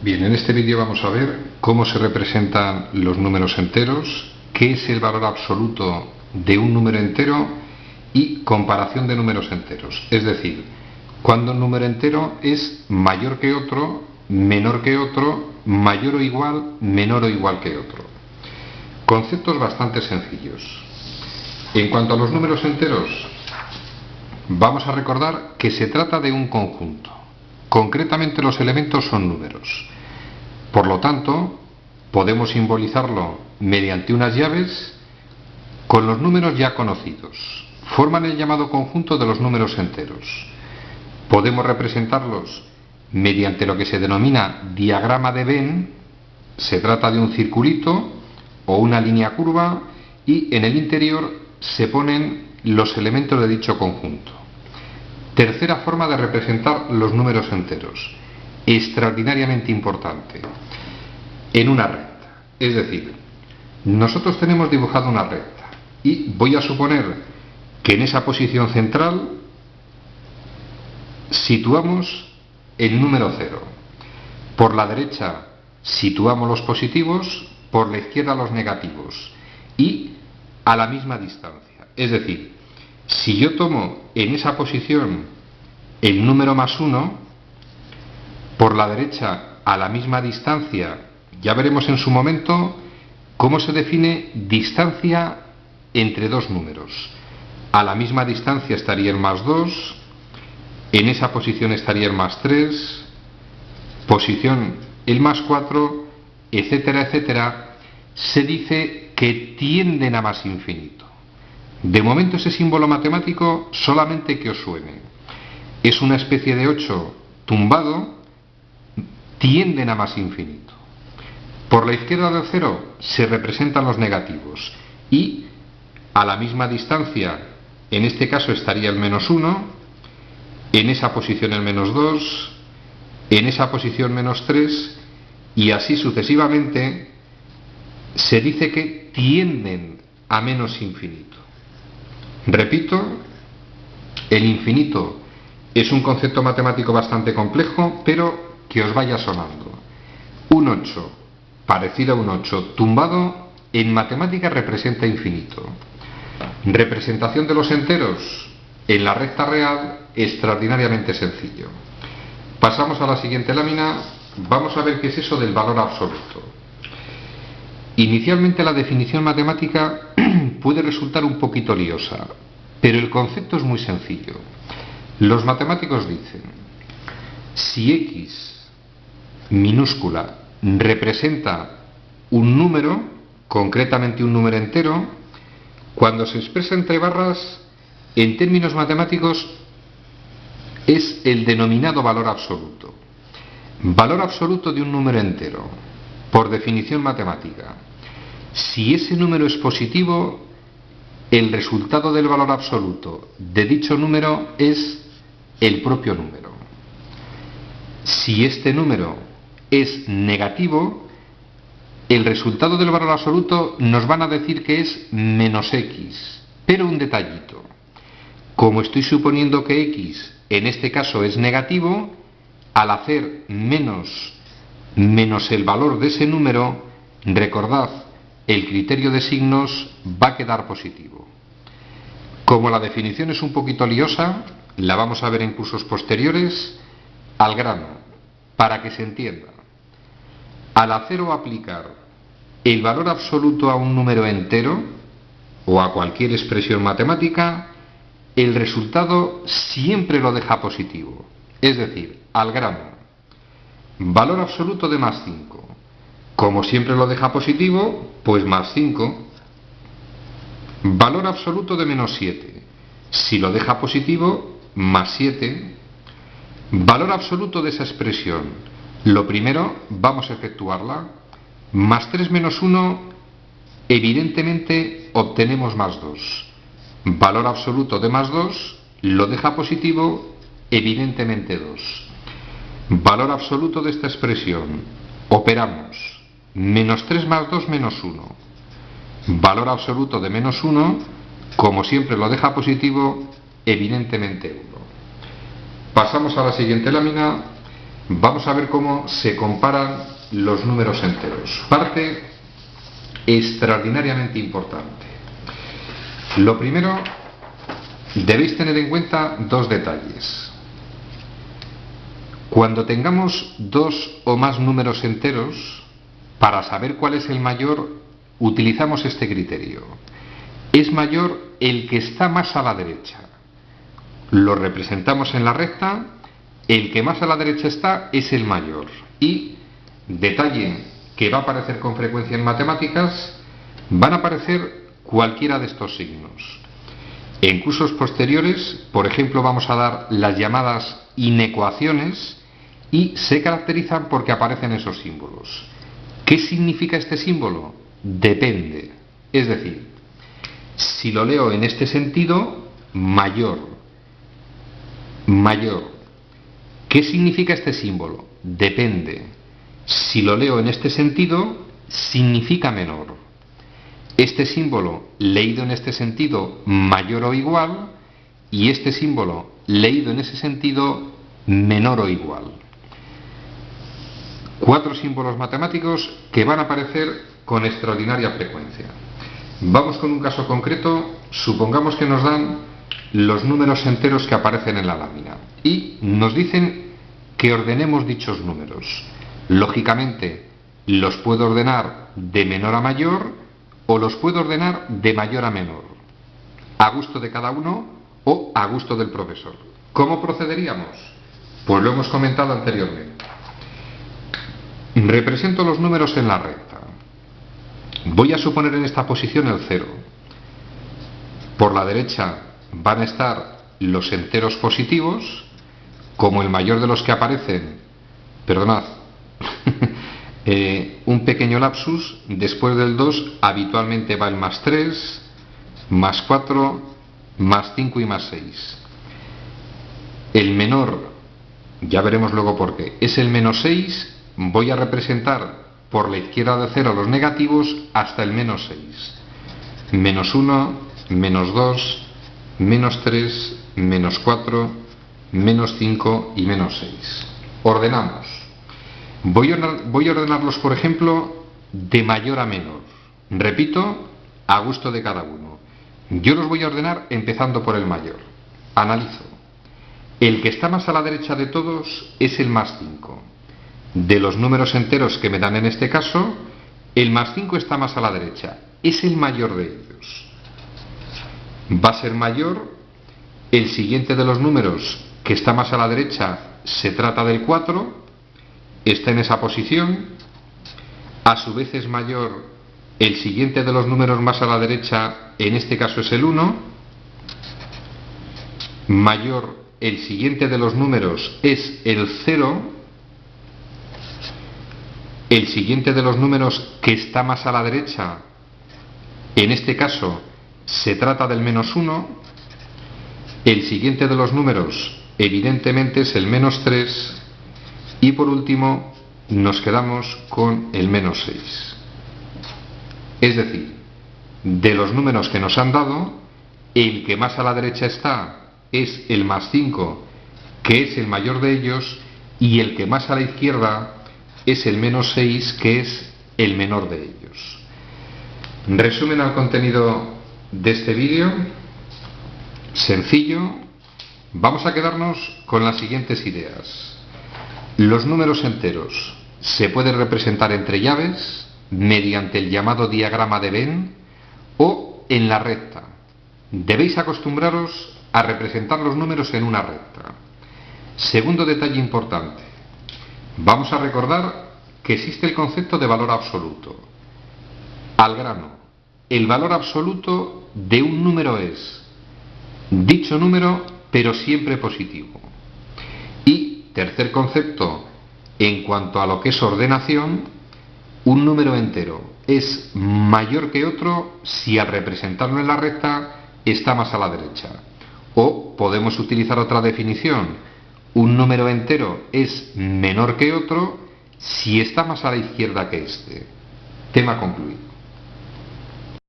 Bien, en este vídeo vamos a ver cómo se representan los números enteros, qué es el valor absoluto de un número entero y comparación de números enteros. Es decir, cuando un número entero es mayor que otro, menor que otro, mayor o igual, menor o igual que otro. Conceptos bastante sencillos. En cuanto a los números enteros, vamos a recordar que se trata de un conjunto. Concretamente los elementos son números. Por lo tanto, podemos simbolizarlo mediante unas llaves con los números ya conocidos. Forman el llamado conjunto de los números enteros. Podemos representarlos mediante lo que se denomina diagrama de Venn. Se trata de un circulito o una línea curva y en el interior se ponen los elementos de dicho conjunto. Tercera forma de representar los números enteros, extraordinariamente importante, en una recta. Es decir, nosotros tenemos dibujado una recta y voy a suponer que en esa posición central situamos el número 0. Por la derecha situamos los positivos, por la izquierda los negativos y a la misma distancia. Es decir, si yo tomo en esa posición el número +1, por la derecha a la misma distancia, ya veremos en su momento cómo se define distancia entre dos números. A la misma distancia estaría el +2, en esa posición estaría el +3, posición el +4, etcétera, etcétera. Se dice que tienden a más infinito. De momento ese símbolo matemático solamente que os suene. Es una especie de 8 tumbado, tienden a más infinito. Por la izquierda del 0 se representan los negativos y a la misma distancia, en este caso estaría el -1, en esa posición el -2, en esa posición -3 y así sucesivamente. Se dice que tienden a menos infinito. Repito, el infinito es un concepto matemático bastante complejo, pero que os vaya sonando. Un 8, parecido a un 8 tumbado, en matemáticas representa infinito. Representación de los enteros en la recta real, extraordinariamente sencillo. Pasamos a la siguiente lámina. Vamos a ver qué es eso del valor absoluto. Inicialmente la definición matemática puede resultar un poquito liosa, pero el concepto es muy sencillo. Los matemáticos dicen, si x minúscula representa un número, concretamente un número entero, cuando se expresa entre barras, en términos matemáticos es el denominado valor absoluto. Valor absoluto de un número entero, por definición matemática. Si ese número es positivo, el resultado del valor absoluto de dicho número es el propio número. Si este número es negativo, el resultado del valor absoluto nos van a decir que es -x. Pero un detallito. Como estoy suponiendo que x en este caso es negativo, al hacer menos el valor de ese número, recordad, el criterio de signos va a quedar positivo. Como la definición es un poquito liosa, la vamos a ver en cursos posteriores, al grano, para que se entienda. Al hacer o aplicar el valor absoluto a un número entero o a cualquier expresión matemática, el resultado siempre lo deja positivo. Es decir, al grano. Valor absoluto de +5. Como siempre lo deja positivo, pues +5. Valor absoluto de -7. Si lo deja positivo, +7. Valor absoluto de esa expresión. Lo primero, vamos a efectuarla. +3 menos 1, evidentemente obtenemos +2. Valor absoluto de +2, lo deja positivo, evidentemente 2. Valor absoluto de esta expresión. Operamos. -3 más 2 menos 1. Valor absoluto de -1, como siempre lo deja positivo, evidentemente 1. Pasamos a la siguiente lámina. Vamos a ver cómo se comparan los números enteros. Parte extraordinariamente importante. Lo primero, debéis tener en cuenta dos detalles. Cuando tengamos dos o más números enteros, para saber cuál es el mayor, utilizamos este criterio. Es mayor el que está más a la derecha. Lo representamos en la recta, el que más a la derecha está es el mayor. Y, detalle que va a aparecer con frecuencia en matemáticas, van a aparecer cualquiera de estos signos. En cursos posteriores, por ejemplo, vamos a dar las llamadas inecuaciones y se caracterizan porque aparecen esos símbolos. ¿Qué significa este símbolo? Depende. Es decir, si lo leo en este sentido, mayor. Mayor. ¿Qué significa este símbolo? Depende. Si lo leo en este sentido, significa menor. Este símbolo leído en este sentido, mayor o igual, y este símbolo leído en ese sentido, menor o igual. Cuatro símbolos matemáticos que van a aparecer con extraordinaria frecuencia. Vamos con un caso concreto. Supongamos que nos dan los números enteros que aparecen en la lámina y nos dicen que ordenemos dichos números. Lógicamente, los puedo ordenar de menor a mayor o los puedo ordenar de mayor a menor, a gusto de cada uno o a gusto del profesor. ¿Cómo procederíamos? Pues lo hemos comentado anteriormente. Represento los números en la recta. Voy a suponer en esta posición el 0. Por la derecha van a estar los enteros positivos, como el mayor de los que aparecen, perdonad, un pequeño lapsus, después del 2 habitualmente va el más 3, más 4, más 5 y más 6. El menor, ya veremos luego por qué, es el menos 6. Voy a representar por la izquierda de 0 los negativos hasta el menos 6. Menos 1, menos 2, menos 3, menos 4, menos 5 y menos 6. Ordenamos. Voy a ordenarlos, por ejemplo, de mayor a menor. Repito, a gusto de cada uno. Yo los voy a ordenar empezando por el mayor. Analizo. El que está más a la derecha de todos es el más 5. De los números enteros que me dan en este caso, el más 5 está más a la derecha. Es el mayor de ellos. Va a ser mayor el siguiente de los números que está más a la derecha, se trata del 4, está en esa posición. A su vez es mayor el siguiente de los números más a la derecha, en este caso es el 1. Mayor el siguiente de los números es el 0. El siguiente de los números que está más a la derecha, en este caso se trata del menos 1. El siguiente de los números evidentemente es el menos 3. Y por último nos quedamos con el menos 6. Es decir, de los números que nos han dado, el que más a la derecha está es el más 5, que es el mayor de ellos, y el que más a la izquierda es el menos 6, que es el menor de ellos. Resumen al contenido de este vídeo, sencillo. Vamos a quedarnos con las siguientes ideas. Los números enteros se pueden representar entre llaves, mediante el llamado diagrama de Venn o en la recta. Debéis acostumbraros a representar los números en una recta. Segundo detalle importante. Vamos a recordar que existe el concepto de valor absoluto. Al grano, el valor absoluto de un número es dicho número, pero siempre positivo. Y tercer concepto, en cuanto a lo que es ordenación, un número entero es mayor que otro si al representarlo en la recta está más a la derecha. O podemos utilizar otra definición. Un número entero es menor que otro si está más a la izquierda que este. Tema concluido.